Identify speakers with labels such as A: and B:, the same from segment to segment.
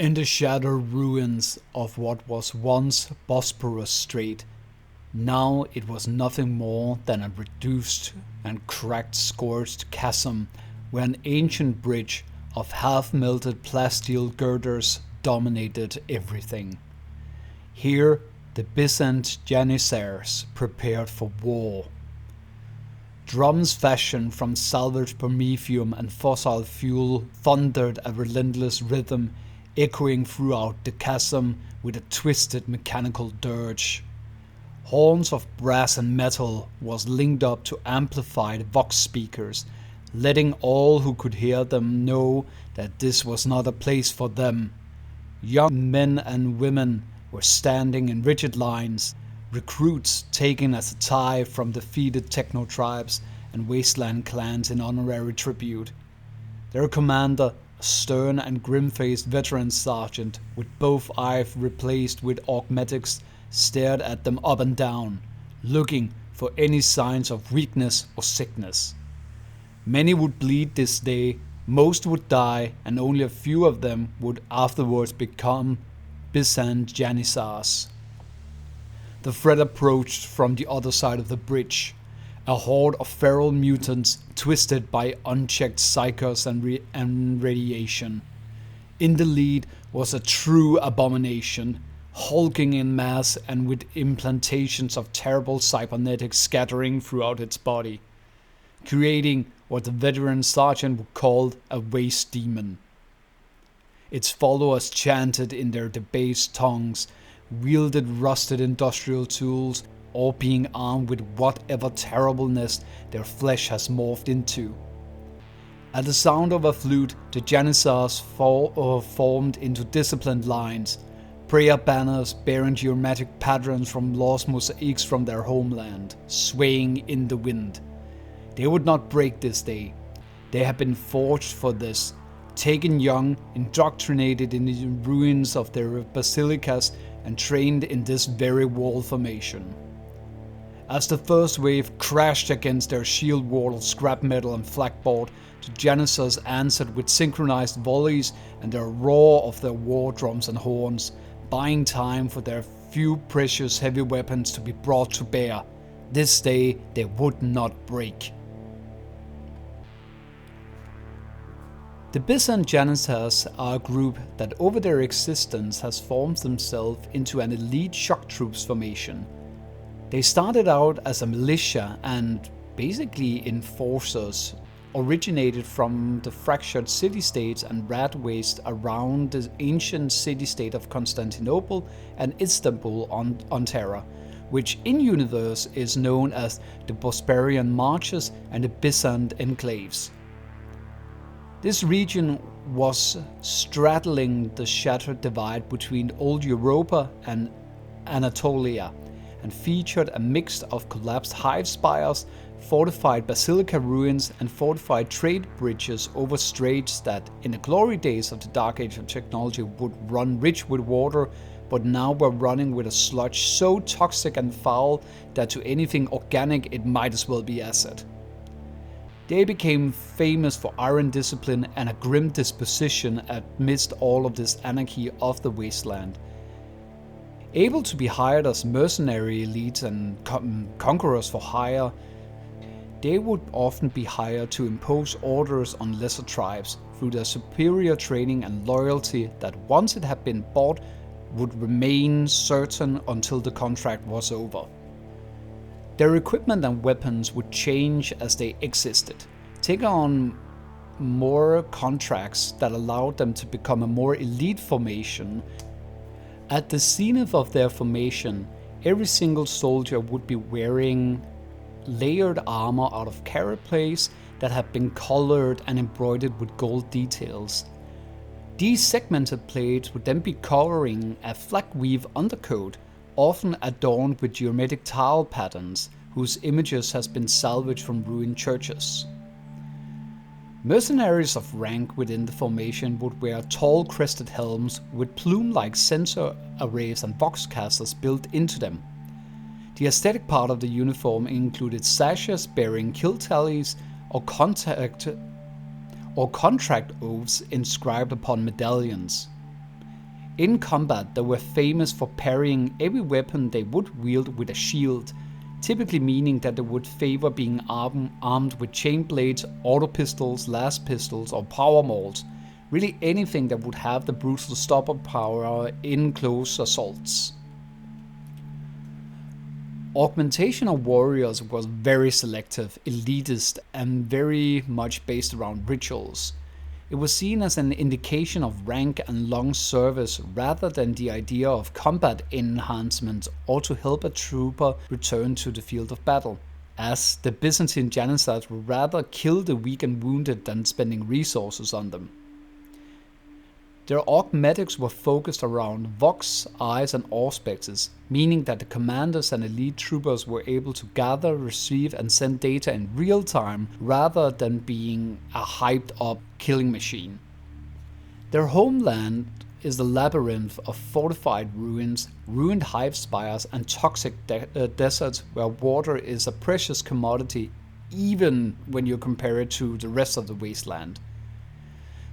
A: In the shattered ruins of what was once Bosporus Strait, now it was nothing more than a reduced and cracked scorched chasm where an ancient bridge of half-melted plasteel girders dominated everything. Here, the Byzant Janizars prepared for war. Drums fashioned from salvaged promethium and fossil fuel thundered a relentless rhythm, echoing throughout the chasm with a twisted mechanical dirge. Horns of brass and metal was linked up to amplified vox speakers, letting all who could hear them know that this was not a place for them. Young men and women were standing in rigid lines, recruits taken as a tithe from defeated techno-tribes and wasteland clans in honorary tribute. Their commander, a stern and grim-faced veteran sergeant with both eyes replaced with augmetics, stared at them up and down, looking for any signs of weakness or sickness. Many would bleed this day, most would die, and only a few of them would afterwards become Byzant Janizars. The threat approached from the other side of the bridge, a horde of feral mutants twisted by unchecked psychos and radiation. In the lead was a true abomination, hulking in mass and with implantations of terrible cybernetics scattering throughout its body, creating what the veteran sergeant would call a waste demon. Its followers chanted in their debased tongues, wielded rusted industrial tools, or being armed with whatever terribleness their flesh has morphed into. At the sound of a flute, the Janizars formed into disciplined lines, prayer banners bearing geometric patterns from lost mosaics from their homeland, swaying in the wind. They would not break this day. They had been forged for this, taken young, indoctrinated in the ruins of their basilicas, and trained in this very wall formation. As the first wave crashed against their shield wall of scrap metal and flakboard, the Janizars answered with synchronized volleys and the roar of their war drums and horns, buying time for their few precious heavy weapons to be brought to bear. This day they would not break. The Byzant Janizars are a group that over their existence has formed themselves into an elite shock troops formation. They started out as a militia and basically enforcers, originated from the fractured city-states and rat waste around the ancient city-state of Constantinople and Istanbul on Terra, which in universe is known as the Bosporian Marches and the Byzant Enclaves. This region was straddling the shattered divide between Old Europa and Anatolia, and featured a mix of collapsed hive spires, fortified basilica ruins, and fortified trade bridges over straits that, in the glory days of the Dark Age of technology, would run rich with water, but now were running with a sludge so toxic and foul that to anything organic it might as well be acid. They became famous for iron discipline and a grim disposition amidst all of this anarchy of the wasteland. Able to be hired as mercenary elites and conquerors for hire, they would often be hired to impose orders on lesser tribes through their superior training and loyalty that once it had been bought would remain certain until the contract was over. Their equipment and weapons would change as they existed, take on more contracts that allowed them to become a more elite formation. At the zenith of their formation, every single soldier would be wearing layered armor out of carapace that had been colored and embroidered with gold details. These segmented plates would then be covering a flak weave undercoat, often adorned with geometric tile patterns, whose images has been salvaged from ruined churches. Mercenaries of rank within the formation would wear tall crested helms with plume-like sensor arrays and vox casters built into them. The aesthetic part of the uniform included sashes bearing kill tallies or contract oaths inscribed upon medallions. In combat, they were famous for parrying every weapon they would wield with a shield, typically meaning that they would favor being armed with chain blades, auto pistols, las pistols, or power mauls, really anything that would have the brutal stopper power in close assaults. Augmentation of warriors was very selective, elitist, and very much based around rituals. It was seen as an indication of rank and long service rather than the idea of combat enhancement or to help a trooper return to the field of battle, as the Byzantine Janizars would rather kill the weak and wounded than spending resources on them. Their augmetics were focused around vox, eyes, and auspexes, meaning that the commanders and elite troopers were able to gather, receive, and send data in real time rather than being a hyped up killing machine. Their homeland is the labyrinth of fortified ruins, ruined hive spires, and toxic deserts where water is a precious commodity even when you compare it to the rest of the wasteland.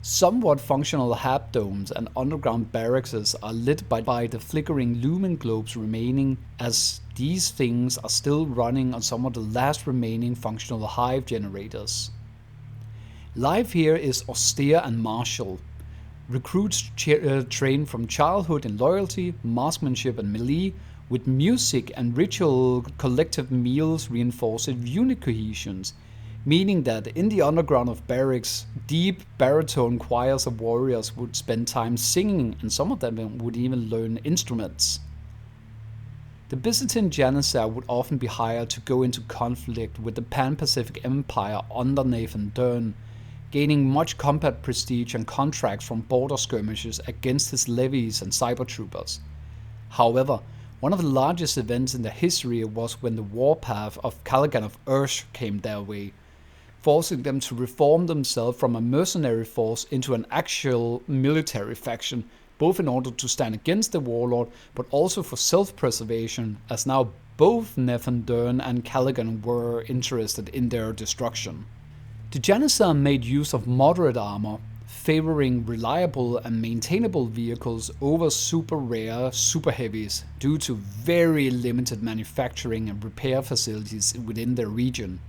A: Somewhat functional hab domes and underground barracks are lit by the flickering lumen globes remaining, as these things are still running on some of the last remaining functional hive generators. Life here is austere and martial. Recruits train from childhood in loyalty, marksmanship, and melee, with music and ritual collective meals reinforced unifications, meaning that in the underground of barracks, deep baritone choirs of warriors would spend time singing, and some of them would even learn instruments. The Byzantine Janizar would often be hired to go into conflict with the Pan-Pacific Empire under Nathan Dern, gaining much combat prestige and contracts from border skirmishes against his levies and cyber troopers. However, one of the largest events in their history was when the warpath of Caligan of Ursh came their way, forcing them to reform themselves from a mercenary force into an actual military faction, both in order to stand against the warlord, but also for self-preservation, as now both Nathan Dern and Caligan were interested in their destruction. The Janizar made use of moderate armor, favoring reliable and maintainable vehicles over super rare super heavies due to very limited manufacturing and repair facilities within their region.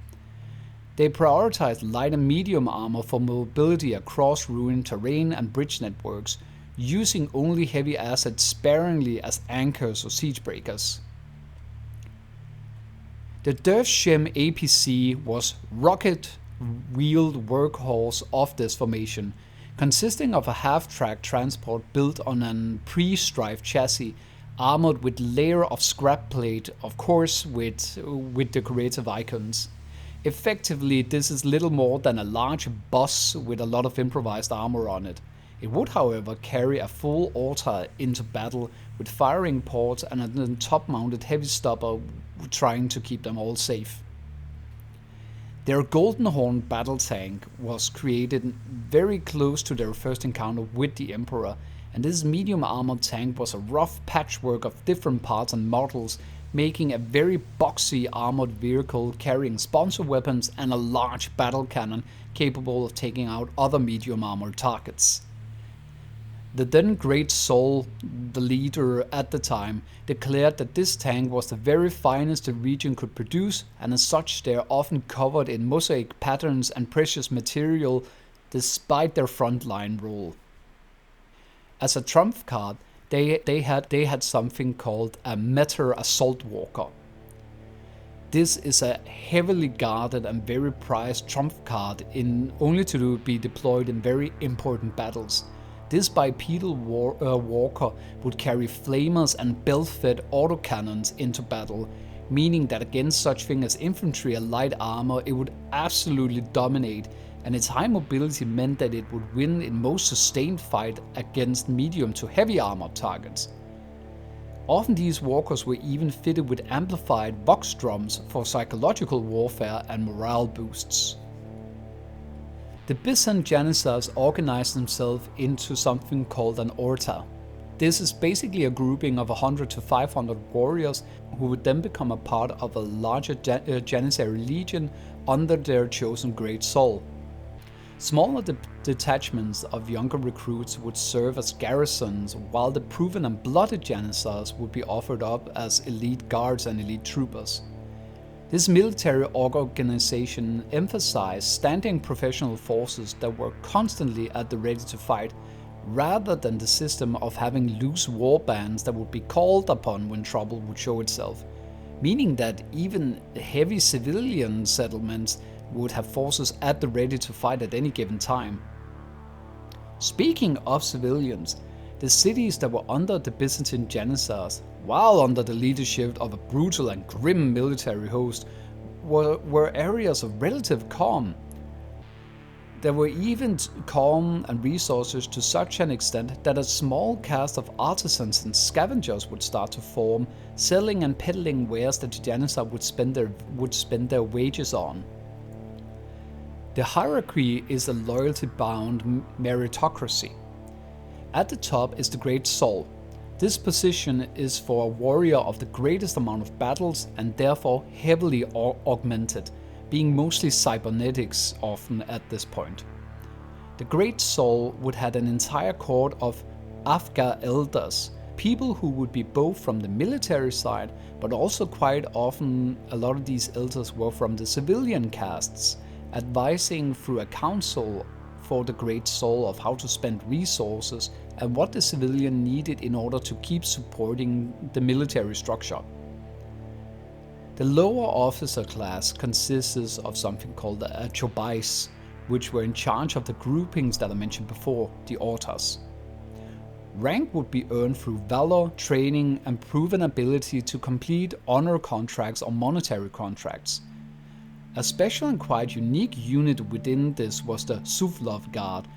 A: They prioritized light and medium armor for mobility across ruined terrain and bridge networks, using only heavy assets sparingly as anchors or siege breakers. The Dervshem APC was rocket-wheeled workhorse of this formation, consisting of a half-track transport built on an pre-strife chassis, armored with layer of scrap plate, of course with decorative icons. Effectively, this is little more than a large bus with a lot of improvised armor on it. It would, however, carry a full altar into battle with firing ports and a top-mounted heavy stopper trying to keep them all safe. Their Golden Horn battle tank was created very close to their first encounter with the Emperor, and this medium armored tank was a rough patchwork of different parts and models, making a very boxy armored vehicle carrying sponsor weapons and a large battle cannon capable of taking out other medium armored targets. The then Great Sol, the leader at the time, declared that this tank was the very finest the region could produce, and as such they are often covered in mosaic patterns and precious material despite their frontline role. As a trump card, they had something called a Meter Assault Walker. This is a heavily guarded and very prized trump card only to be deployed in very important battles. This bipedal walker would carry flamers and belt-fed autocannons into battle, meaning that against such things as infantry and light armor it would absolutely dominate, and its high mobility meant that it would win in most sustained fight against medium to heavy armored targets. Often these walkers were even fitted with amplified vox drums for psychological warfare and morale boosts. The Byzant Janizars organized themselves into something called an orta. This is basically a grouping of 100 to 500 warriors who would then become a part of a larger Janizary legion under their chosen Great Sol. Smaller detachments of younger recruits would serve as garrisons, while the proven and blooded Janizars would be offered up as elite guards and elite troopers. This military organization emphasized standing professional forces that were constantly at the ready to fight, rather than the system of having loose war bands that would be called upon when trouble would show itself, meaning that even heavy civilian settlements would have forces at the ready to fight at any given time. Speaking of civilians, the cities that were under the Byzantine Janizars, while under the leadership of a brutal and grim military host, were areas of relative calm. There were even calm and resources to such an extent that a small caste of artisans and scavengers would start to form, selling and peddling wares that the Janizar would spend their wages on. The hierarchy is a loyalty-bound meritocracy. At the top is the Great Soul. This position is for a warrior of the greatest amount of battles and therefore heavily augmented, being mostly cybernetics often at this point. The Great Soul would have an entire court of Afghan elders, people who would be both from the military side, but also quite often a lot of these elders were from the civilian castes, advising through a council for the Great Soul of how to spend resources and what the civilian needed in order to keep supporting the military structure. The lower officer class consists of something called a chobais, which were in charge of the groupings that I mentioned before, the autas. Rank would be earned through valor, training, and proven ability to complete honor contracts or monetary contracts. A special and quite unique unit within this was the Suvlov Guard.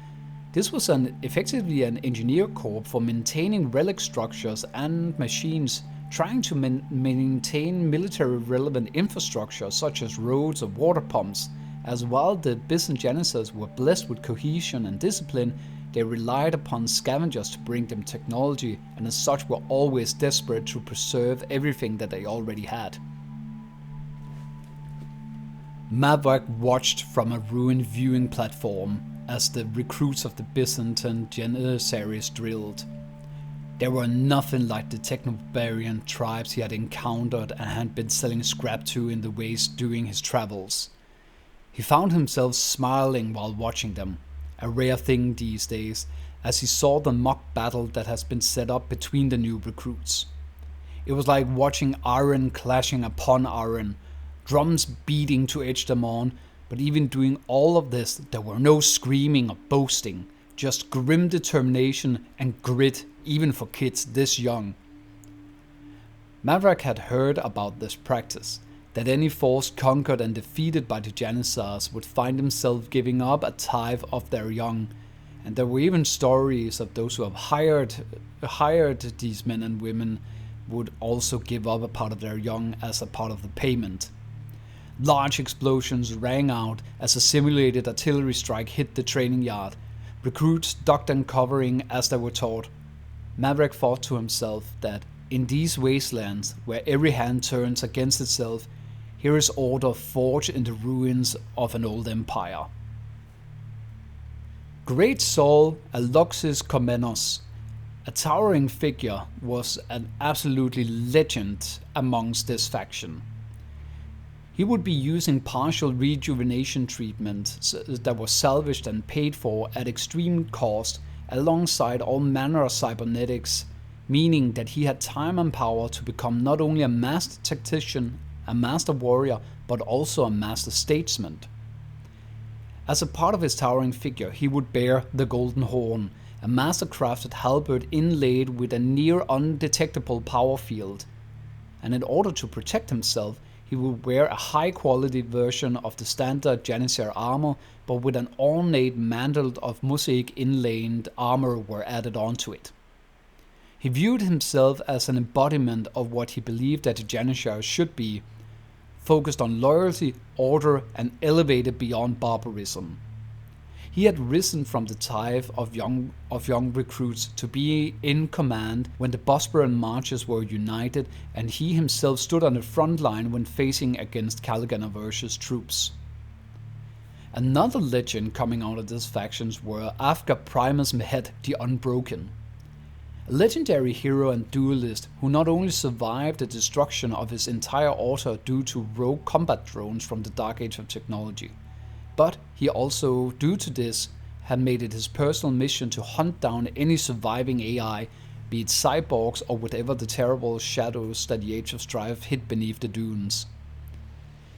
A: This was effectively an engineer corps for maintaining relic structures and machines, trying to maintain military relevant infrastructure such as roads or water pumps. As while the Byzant Janizars were blessed with cohesion and discipline, they relied upon scavengers to bring them technology, and as such were always desperate to preserve everything that they already had. Maverick watched from a ruined viewing platform as the recruits of the Byzantine Janizars drilled. They were nothing like the techno-barbarian tribes he had encountered and had been selling scrap to in the waste during his travels. He found himself smiling while watching them, a rare thing these days, as he saw the mock battle that has been set up between the new recruits. It was like watching iron clashing upon iron, drums beating to edge them on, but even doing all of this, there were no screaming or boasting, just grim determination and grit even for kids this young. Maverick had heard about this practice, that any force conquered and defeated by the Janizars would find themselves giving up a tithe of their young, and there were even stories of those who have hired these men and women would also give up a part of their young as a part of the payment. Large explosions rang out as a simulated artillery strike hit the training yard. Recruits ducked and covering as they were taught. Maverick thought to himself that in these wastelands, where every hand turns against itself, here is order forged in the ruins of an old empire. Great Saul Aloxis Komnenos, a towering figure, was an absolutely legend amongst this faction. He would be using partial rejuvenation treatment that was salvaged and paid for at extreme cost, alongside all manner of cybernetics, meaning that he had time and power to become not only a master tactician, a master warrior, but also a master statesman. As a part of his towering figure, he would bear the Golden Horn, a master-crafted halberd inlaid with a near undetectable power field. And in order to protect himself, he would wear a high-quality version of the standard Janizar armor, but with an ornate mantle of mosaic inlaid armor were added onto it. He viewed himself as an embodiment of what he believed that the Janizars should be, focused on loyalty, order, and elevated beyond barbarism. He had risen from the tithe of young recruits to be in command when the Bosporan marches were united, and he himself stood on the front line when facing against Kalganavers' troops. Another legend coming out of these factions were Afgar Primus Mehet the Unbroken, a legendary hero and duelist who not only survived the destruction of his entire order due to rogue combat drones from the Dark Age of technology, but he also, due to this, had made it his personal mission to hunt down any surviving AI, be it cyborgs or whatever the terrible shadows that the Age of Strife hid beneath the dunes.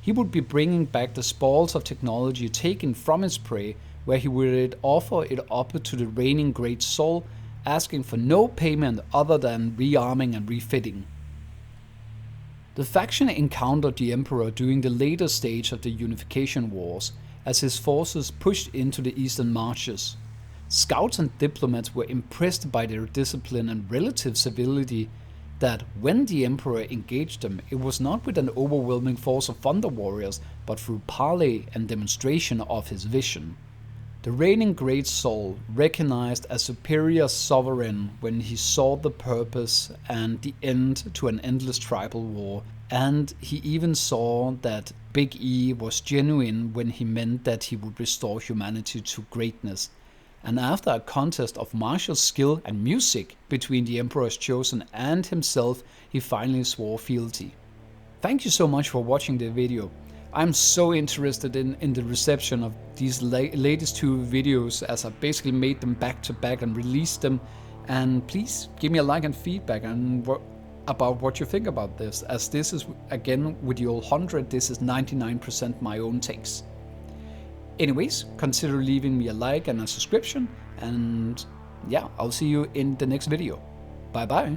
A: He would be bringing back the spoils of technology taken from his prey, where he would offer it up to the reigning Great Soul, asking for no payment other than rearming and refitting. The faction encountered the Emperor during the later stage of the Unification Wars, as his forces pushed into the eastern marches. Scouts and diplomats were impressed by their discipline and relative civility that when the Emperor engaged them, it was not with an overwhelming force of Thunder Warriors, but through parley and demonstration of his vision. The reigning Great Soul recognized a superior sovereign when he saw the purpose and the end to an endless tribal war, and he even saw that Big E was genuine when he meant that he would restore humanity to greatness. And after a contest of martial skill and music between the Emperor's Chosen and himself, he finally swore fealty. Thank you so much for watching the video. I'm so interested in the reception of these latest two videos, as I basically made them back to back and released them. And please give me a like and feedback and about what you think about this, as this is, again, with the old 100, this is 99% my own takes. Anyways, consider leaving me a like and a subscription, and yeah, I'll see you in the next video. Bye bye.